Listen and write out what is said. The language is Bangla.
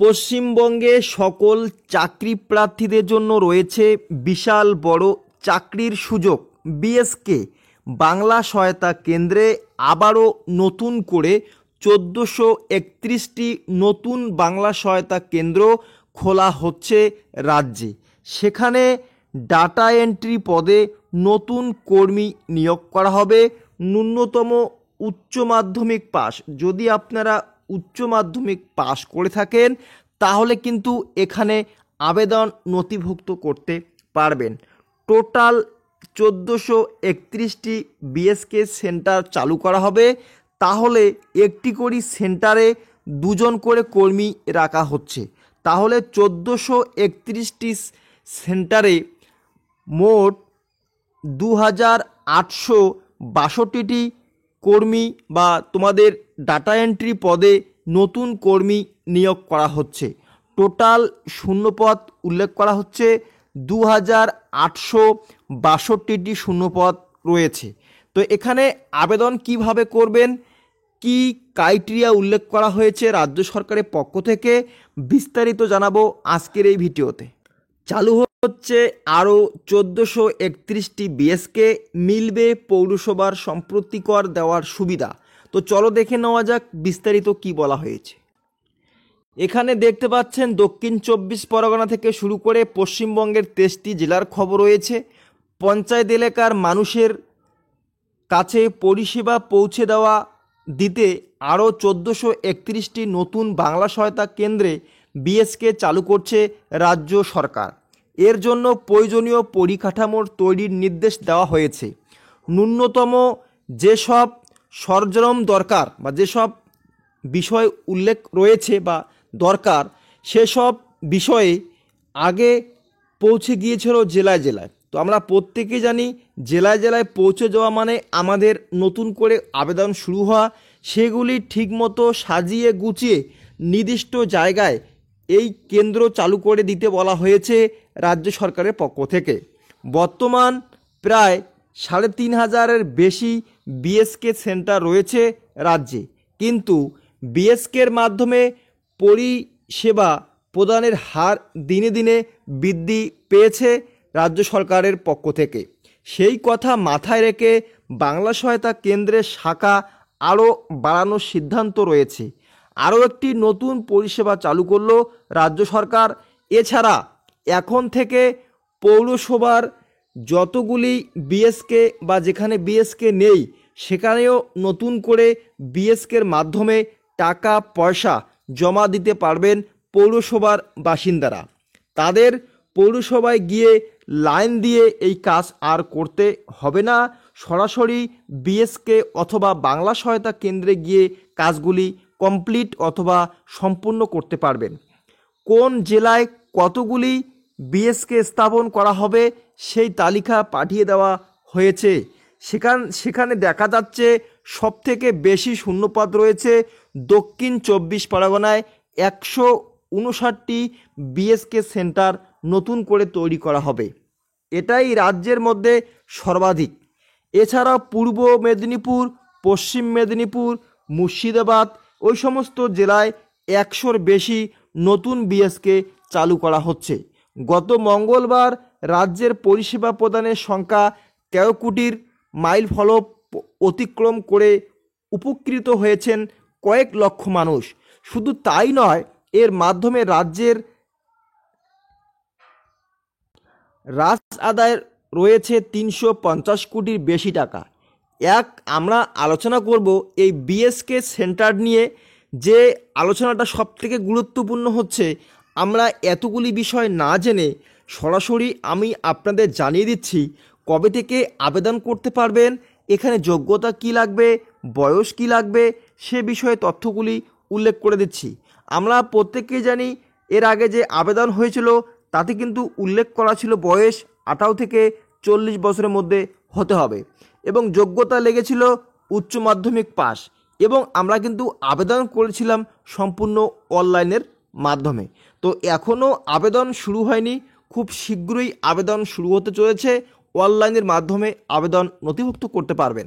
পশ্চিমবঙ্গে সকল চাকরি প্রার্থীদের জন্য রয়েছে বিশাল বড় চাকরির সুযোগ। বিএসকে বাংলা সহায়তা কেন্দ্রে আবারও নতুন করে 1431টি নতুন বাংলা সহায়তা কেন্দ্র খোলা হচ্ছে রাজ্যে। সেখানে ডাটা এন্ট্রি পদে নতুন কর্মী নিয়োগ করা হবে। ন্যূনতম উচ্চ মাধ্যমিক পাস, যদি আপনারা উচ্চ মাধ্যমিক পাস করে থাকেন তাহলে কিন্তু এখানে আবেদন নথিভুক্ত করতে পারবেন। টোটাল 1431টি বিএসকে সেন্টার চালু করা হবে। তাহলে একটি করে সেন্টারে দুজন করে কর্মী রাখা হচ্ছে। তাহলে 1431টি সেন্টারে মোট 2862টি কর্মী বা তোমাদের ডাটা এন্ট্রি পদে নতুন কর্মী নিয়োগ করা হচ্ছে। টোটাল শূন্যপদ উল্লেখ করা হচ্ছে 2862টি শূন্যপদ রয়েছে। তো এখানে আবেদন কিভাবে করবেন, কি ক্রাইটেরিয়া উল্লেখ করা হয়েছে রাজ্য সরকারের পক্ষ থেকে, বিস্তারিত জানাবো আজকের এই ভিডিওতে। চালু হচ্ছে আরও 1431টি বিএসকে, মিলবে পৌরসভার সম্পত্তি কর দেওয়ার সুবিধা। তো চলো দেখে নেওয়া যাক বিস্তারিত কি বলা হয়েছে। এখানে দেখতে পাচ্ছেন দক্ষিণ 24 পরগনা থেকে শুরু করে পশ্চিমবঙ্গের 23টি জেলার খবর রয়েছে। পঞ্চায়েত এলাকার মানুষের কাছে পরিষেবা পৌঁছে দেওয়া দিতে আরও 1431টি নতুন বাংলা সহায়তা কেন্দ্রে বিএসকে চালু করছে রাজ্য সরকার। এর জন্য প্রয়োজনীয় পরিকাঠামোর তৈরির নির্দেশ দেওয়া হয়েছে। ন্যূনতম যেসব সরঞ্জাম দরকার বা যেসব বিষয় উল্লেখ রয়েছে বা দরকার, সেসব বিষয়ে আগে পৌঁছে গিয়েছিল জেলায় জেলায়। তো আমরা প্রত্যেকে জানি জেলায় জেলায় পৌঁছে যাওয়া মানে আমাদের নতুন করে আবেদন শুরু হওয়া। সেগুলি ঠিকমতো সাজিয়ে গুছিয়ে নির্দিষ্ট জায়গায় এই কেন্দ্র চালু করে দিতে বলা হয়েছে রাজ্য সরকারের পক্ষ থেকে। বর্তমান প্রায় 3500-এর বেশি বিএসকে সেন্টার রয়েছে রাজ্যে, কিন্তু বিএসকের মাধ্যমে পরিষেবা প্রদানের হার দিনে দিনে বৃদ্ধি পেয়েছে রাজ্য সরকারের পক্ষ থেকে। সেই কথা মাথায় রেখে বাংলা সহায়তা কেন্দ্রের শাখা আরও বাড়ানোর সিদ্ধান্ত রয়েছে। আরও একটি নতুন পরিষেবা চালু করলো রাজ্য সরকার। এছাড়া এখন থেকে পৌরসভার যতগুলি বিএসকে বা যেখানে বিএসকে নেই সেখানেও নতুন করে বিএসকের মাধ্যমে টাকা পয়সা জমা দিতে পারবেন পৌরসভার বাসিন্দারা। তাদের পৌরসভায় গিয়ে লাইন দিয়ে এই কাজ আর করতে হবে না। সরাসরি বিএসকে অথবা বাংলা সহায়তা কেন্দ্রে গিয়ে কাজগুলি কমপ্লিট অথবা সম্পূর্ণ করতে পারবেন। কোন জেলায় কতগুলি বিএসকে স্থাপন করা হবে সেই তালিকা পাঠিয়ে দেওয়া হয়েছে। সেখানে দেখা যাচ্ছে সবথেকে বেশি শূন্যপদ রয়েছে দক্ষিণ 24 পরগনায়। 159টি বিএসকে সেন্টার নতুন করে তৈরি করা হবে। এটাই রাজ্যের মধ্যে সর্বাধিক। এছাড়া পূর্ব মেদিনীপুর, পশ্চিম মেদিনীপুর, মুর্শিদাবাদ ওই সমস্ত জেলায় 100-র বেশি নতুন বিএসকে চালু করা হচ্ছে। গত মঙ্গলবার রাজ্যের পরিষেবা প্রদানের সংখ্যা 13 কোটির মাইল ফলক অতিক্রম করে উপকৃত হয়েছেন কয়েক লক্ষ মানুষ। শুধু তাই নয়, এর মাধ্যমে রাজ্যের রাজ আদায় রয়েছে 350 কোটির বেশি টাকা। আমরা আলোচনা করব এই বিএসকে সেন্টার নিয়ে। যে আলোচনাটা সবথেকে গুরুত্বপূর্ণ হচ্ছে, আমরা এতগুলি বিষয় না জেনে সরাসরি আমি আপনাদের জানিয়ে দিচ্ছি কবে থেকে আবেদন করতে পারবেন, এখানে যোগ্যতা কি লাগবে, বয়স কি লাগবে, সে বিষয়ে তথ্যগুলি উল্লেখ করে দিচ্ছি। আমরা প্রত্যেকেই জানি এর আগে যে আবেদন হয়েছিল তাতে কিন্তু উল্লেখ করা ছিল বয়স 18 থেকে 40 বছরের মধ্যে হতে হবে এবং যোগ্যতা লেগেছিল উচ্চ মাধ্যমিক পাস। এবং আমরা কিন্তু আবেদন করেছিলাম সম্পূর্ণ অনলাইনের মাধ্যমে। তো এখনও আবেদন শুরু হয়নি, খুব শীঘ্রই আবেদন শুরু হতে চলেছে। অনলাইনের মাধ্যমে আবেদন নথিভুক্ত করতে পারবেন।